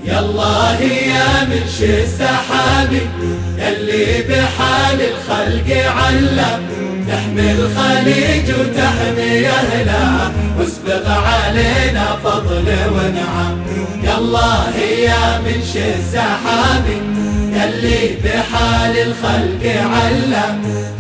يالله يا منشي السحابي يلي بحال الخلق علم، تحمي الخليج وتحمي أهلها واسبغ علينا فضل ونعم. يالله يا منشي السحابي يلي بحال الخلق علم،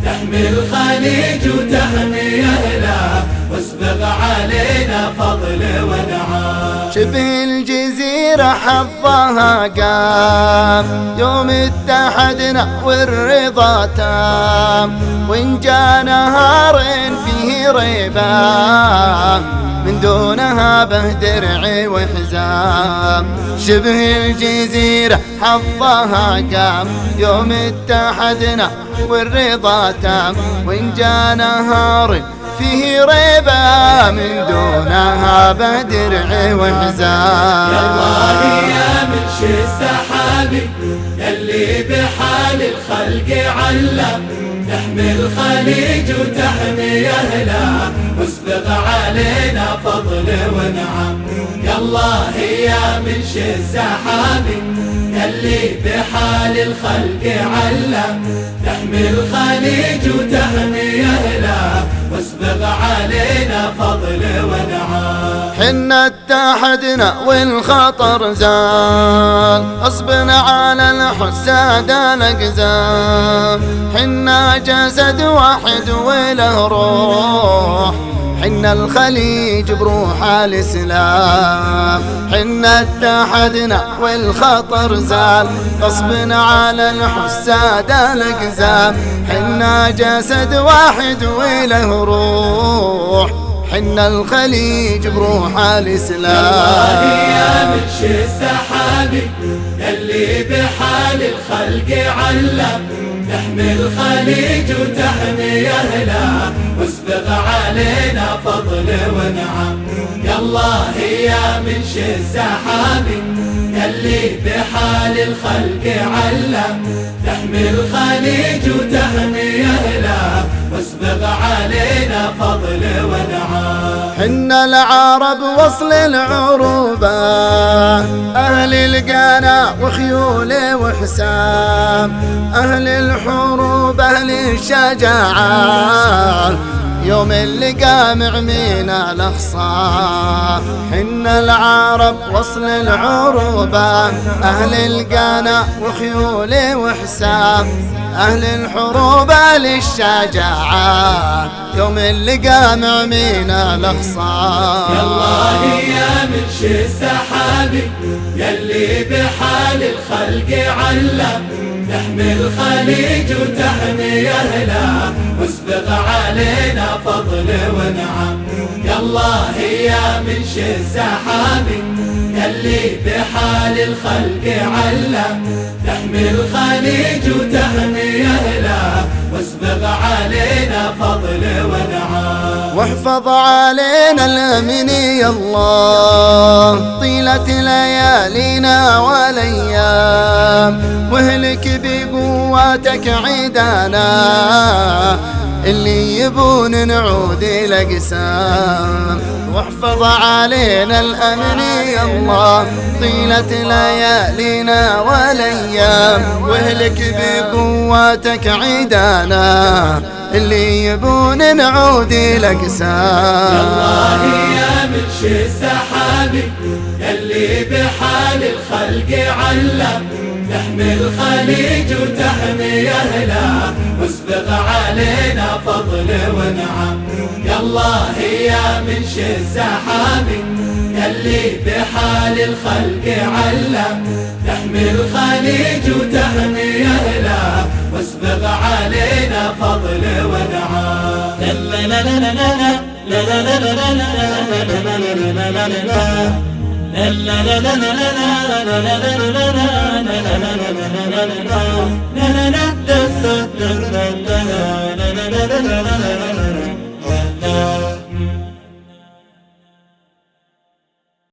تحمي الخليج وتحمي أهلها واسبغ علينا فضل ونعم. شبه الجزيرة حظها قام يوم اتحدنا والرضا تام، وإن جاء نهار فيه ريبة من دونها به درع وحزام. شبه الجزيرة حظها قام يوم اتحدنا والرضا تام، وإن جاء نهار فيه ريبة من دونها بدرع وحزام. يالله يا منشي السحابي يلي بحال الخلق علم، تحمي الخليج وتحمي أهلها واسبغ علينا فضل ونعم. يالله يا منشي السحابي يلي بحال الخلق علم، تحمي الخليج وتحمي أهلها واسبغ علينا فضل ونعم. حنا اتحدنا والخطر زال، اصبنا على الحساد الاقزام. حنا جسد واحد وله روح، حنا الخليج بروح الإسلام. حنا اتحدنا والخطر زال، غصبنا على الحساد الأقزام. حنا جسد واحد وله روح، حنا الخليج بروح الإسلام. يالله يا منشي السحابي يلي بحال الخلق علم، تحمي الخليج وتحمي أهلها واسبغ علينا فضل ونعم. يالله يا منشي السحابي يلي بحال الخلق علم، تحمي الخليج وتحمي أهلها واسبغ علينا فضل ونعم. حنا العرب وصل العروبة، أهل القنا وخيول وحسام، أهل الحروب أهل الشجاعة، يوم اللي قام عمينا الأخصام. حنا العرب وصل العروبة، أهل القنا وخيول وحسام، أهل الحروب أهل الشجاعة، يوم اللي قام عمينا الأخصام. يالله يا منشي السحابي يلي بحال الخلق علم، تحمي الخليج وتحمي أهلها واسبغ علينا فضل ونعم. يالله يا منشي السحابي يلي بحال الخلق علم، تحمي الخليج وتحمي أهلها واسبغ علينا فضل ونعم. واحفظ علينا الأمن يا الله طيلة ليالينا والأيام، واهلك بقواتك عيدانا اللي يبون نعود الأقسام. واحفظ علينا الأمن يا الله طيلة ليالينا والأيام، واهلك بقواتك عيدانا اللي يبون نعود الأقسام. يالله يا منشي السحابي يلي بحال الخلق علم، تحمي الخليج وتحمي أهلها واسبغ علينا فضل ونعم. يالله يا منشي السحابي يلي بحال الخلق علم، تحمي الخليج وتحمي أهلها واسبغ علينا فضل ونعم. لا لا لا لا لا لا لا لا لا لا لا لا لا لا لا لا لا